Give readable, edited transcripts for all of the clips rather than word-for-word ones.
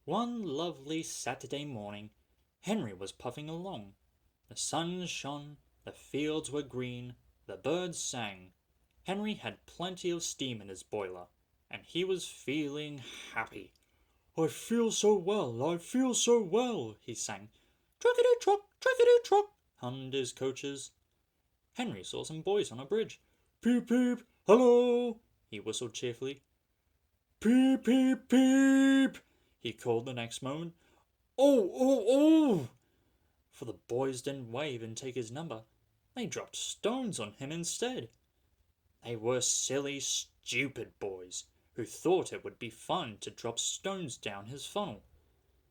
One lovely Saturday morning, Henry was puffing along. The sun shone, the fields were green, the birds sang. Henry had plenty of steam in his boiler, and he was feeling happy. "I feel so well, I feel so well," he sang. Truckety-truck, hummed his coaches. Henry saw some boys on a bridge. "Peep, peep, hello," he whistled cheerfully. "Peep, peep, peep," he called the next moment. "Oh, oh, oh!" For the boys didn't wave and take his number. They dropped stones on him instead. They were silly, stupid boys who thought it would be fun to drop stones down his funnel.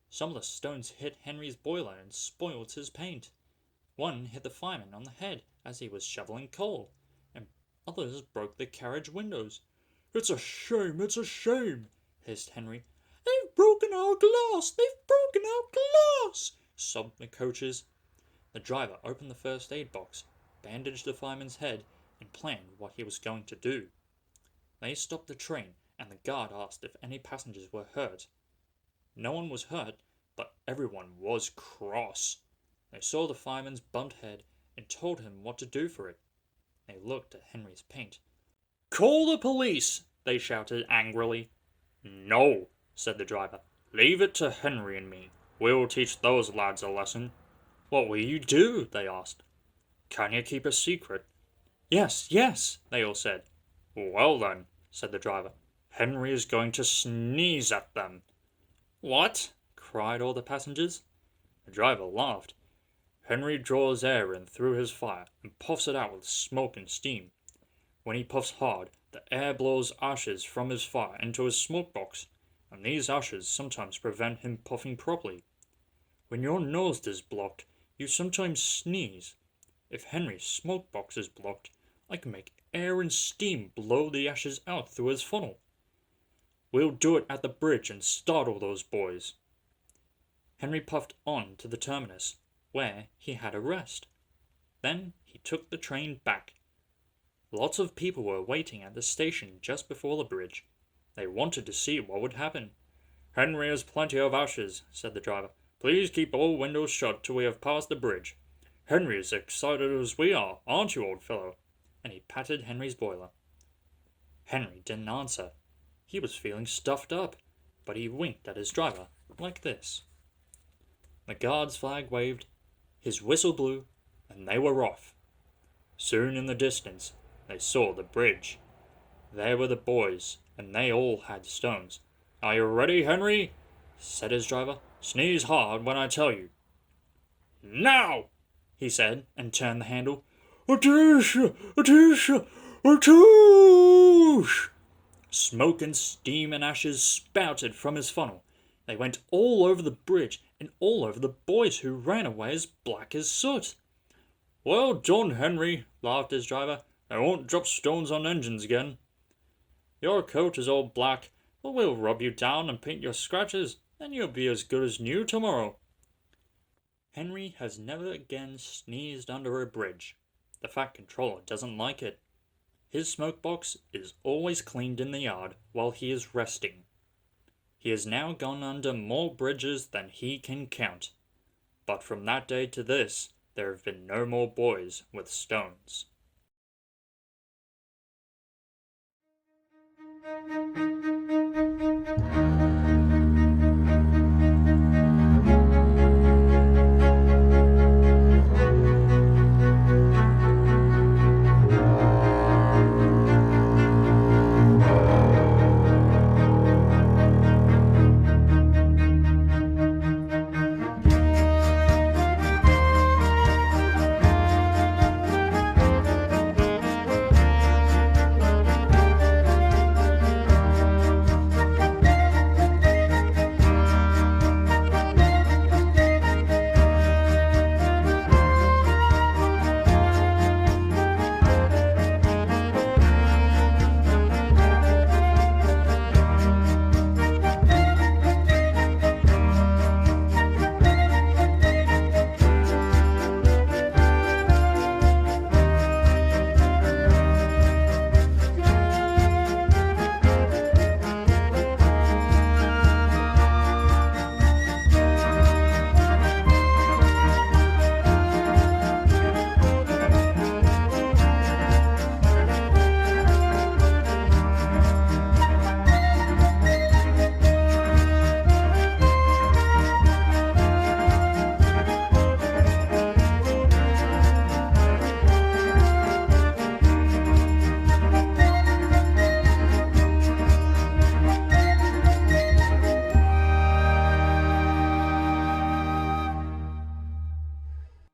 Some of the stones hit Henry's boiler and spoiled his paint. One hit the fireman on the head as he was shoveling coal, and others broke the carriage windows. It's a shame," hissed Henry. "They've broken our glass! They've broken our glass!" sobbed the coaches. The driver opened the first aid box, bandaged the fireman's head, and planned what he was going to do. They stopped the train, and the guard asked if any passengers were hurt. No one was hurt, but everyone was cross. They saw the fireman's bumped head and told him what to do for it. They looked at Henry's paint. "Call the police!" they shouted angrily. "No," said the driver. "Leave it to Henry and me. We'll teach those lads a lesson." "What will you do?" they asked. "Can you keep a secret?" "Yes, yes," they all said. "Well then," said the driver, "Henry is going to sneeze at them." "What?" cried all the passengers. The driver laughed. "Henry draws air in through his fire and puffs it out with smoke and steam. When he puffs hard, the air blows ashes from his fire into his smoke box, and these ashes sometimes prevent him puffing properly. When your nose is blocked, you sometimes sneeze. If Henry's smoke box is blocked, I can make air and steam blow the ashes out through his funnel. We'll do it at the bridge and startle those boys." Henry puffed on to the terminus, where he had a rest. Then he took the train back. Lots of people were waiting at the station just before the bridge. They wanted to see what would happen. "Henry has plenty of ashes," said the driver. "Please keep all windows shut till we have passed the bridge. Henry is excited as we are, aren't you, old fellow?" And he patted Henry's boiler. Henry didn't answer. He was feeling stuffed up, but he winked at his driver like this. The guard's flag waved, his whistle blew, and they were off. Soon in the distance, they saw the bridge. There were the boys, and they all had stones. "Are you ready, Henry?" said his driver. "Sneeze hard when I tell you." "Now!" he said, and turned the handle. "Atisha! Atisha! Atoosh!" Smoke and steam and ashes spouted from his funnel. They went all over the bridge and all over the boys, who ran away as black as soot. "Well done, Henry," laughed his driver. "They won't drop stones on engines again. Your coat is all black, but we'll rub you down and paint your scratches, and you'll be as good as new tomorrow." Henry has never again sneezed under a bridge. The Fat Controller doesn't like it. His smoke box is always cleaned in the yard while he is resting. He has now gone under more bridges than he can count. But from that day to this, there have been no more boys with stones.